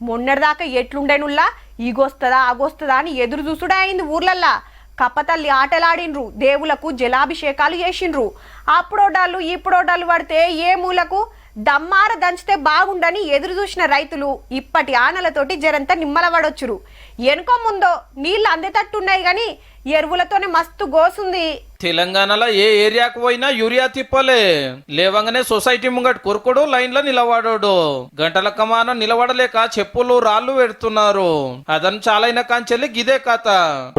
మొన్నటిదాకా ఎట్లుండేనుల్లా ఈగొస్తుందా ఆగొస్తుందా అని ఎదురు చూసుడే అయింది ఊర్లల్లా. కప్పతల్లి ఆటలాడిండ్రు, దేవులకు జలాభిషేకాలు చేసిండ్రు. అప్పుడోడాళ్ళు ఇప్పుడోడాళ్ళు పడితే ఏ మూలకు దమ్మార దంచితే బాగుండని ఎదురు చూసిన రైతులు ఇప్పటి ఆనలతోటి జరంతా నిమ్మల పడొచ్చురు. ఎనుకో ముందో నీళ్లు అందేటట్టున్నాయి గాని ఎరువులతోనే మస్తు గోసుంది. తెలంగాణలో ఏ ఏరియాకు పోయినా యూరియా తిప్పలే. లేవంగానే సొసైటీ ముంగట కురుకుడు, లైన్లో నిలబడోడు. గంటల కమానం నిలబడలేక చెప్పులు రాళ్ళు పెడుతున్నారు. అదని చాలైన కాంచెల్లి గిదే కథ.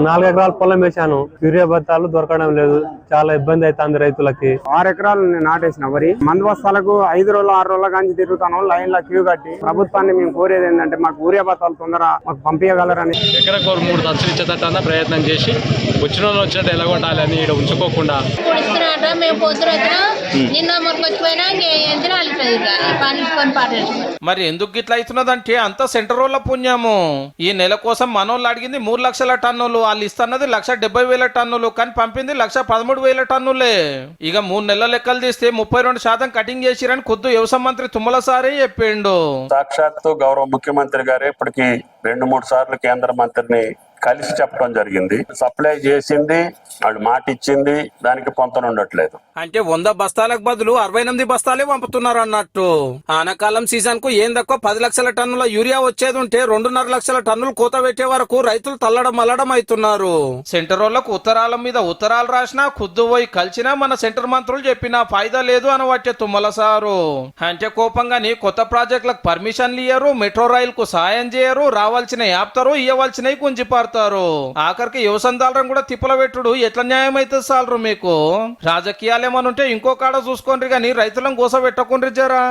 4 ఎకరాల పొలం వేసాను, యూరియా బత్తాలు దొరకడం లేదు, చాలా ఇబ్బంది అవుతుంది రైతులకి. 6 ఎకరాలు నేను నాటేసిన వరి మందు బస్తాలకు 5 రోజులు 6 రోజుల కాంచి తిరుగుతాను లైన్ లో క్యూ కట్టి. ప్రభుత్వాన్ని మేము కోరేది ఏంటంటే మాకు యూరియా బత్తాలు తొందర మాకు పంపించగలరని. ఎకరకు 3 దంచులు ఇచ్చేటట్టు ప్రయత్నం చేసి వచ్చిన వాళ్ళు వచ్చినట్టు ఎలాగొట్టాలని ఇక్కడ ఉంచుకోకుండా మరి ఎందుకు ఇట్లా అవుతున్నదంటే అంత సెంటర్ వాళ్ళ పుణ్యము. ఈ నెల కోసం మనోళ్ళు అడిగింది 3 లక్షల టన్నులు, వాళ్ళు ఇస్తున్నది 1,70,000 టన్నులు, కానీ పంపింది 1,13,000 టన్నులే. ఇక 3 నెలల లెక్కలు తీస్తే 32% కటింగ్ చేసిరని ఖుద్దు వ్యవసాయ మంత్రి తుమ్మల సారే చెప్పిండు. సాక్షాత్తు గౌరవ ముఖ్యమంత్రి గారు ఇప్పటికి 2-3 సార్లు కేంద్ర మంత్రిని కలిసి చెప్పడం జరిగింది. సప్లై చేసింది, వాళ్ళు మాట ఇచ్చింది, దానికి పొంతన ఉండట్లేదు. అంటే 100 బస్తాలకు బదులు 68 బస్తాలే పంపుతున్నారు అన్నట్టు. ఆనకాలం సీజన్ కు ఏం తక్కువ 10 లక్షల టన్నుల యూరియా వచ్చేది ఉంటే 2.5 లక్షల టన్నులు కోత పెట్టే వరకు రైతులు తల్లడం మల్లడం అవుతున్నారు. సెంటర్ వాళ్ళకు ఉత్తరాల మీద ఉత్తరాలు రాసినా, ఖుద్దు పోయి కలిసినా మన సెంటర్ మంత్రులు చెప్పినా ఫాయిదా లేదు అనవట్టే తుమ్మల సారు. అంటే కోపంగాని కొత్త ప్రాజెక్టులకు పర్మిషన్లు ఇయ్యరు, మెట్రో రైల్ కు సాయం చేయరు, రావాల్సిన యాప్తారు, ఇవ్వవలసినవి గుంజిపారు. ఆఖరికి యువసందాలను కూడా తిప్పల పెట్టుడు ఎట్లా న్యాయం అయితే సాలరు మీకు. రాజకీయాలు ఏమనుంటే ఇంకో కాడ చూసుకోండి, కానీ రైతులను గోస పెట్టకుండ్రి జరా.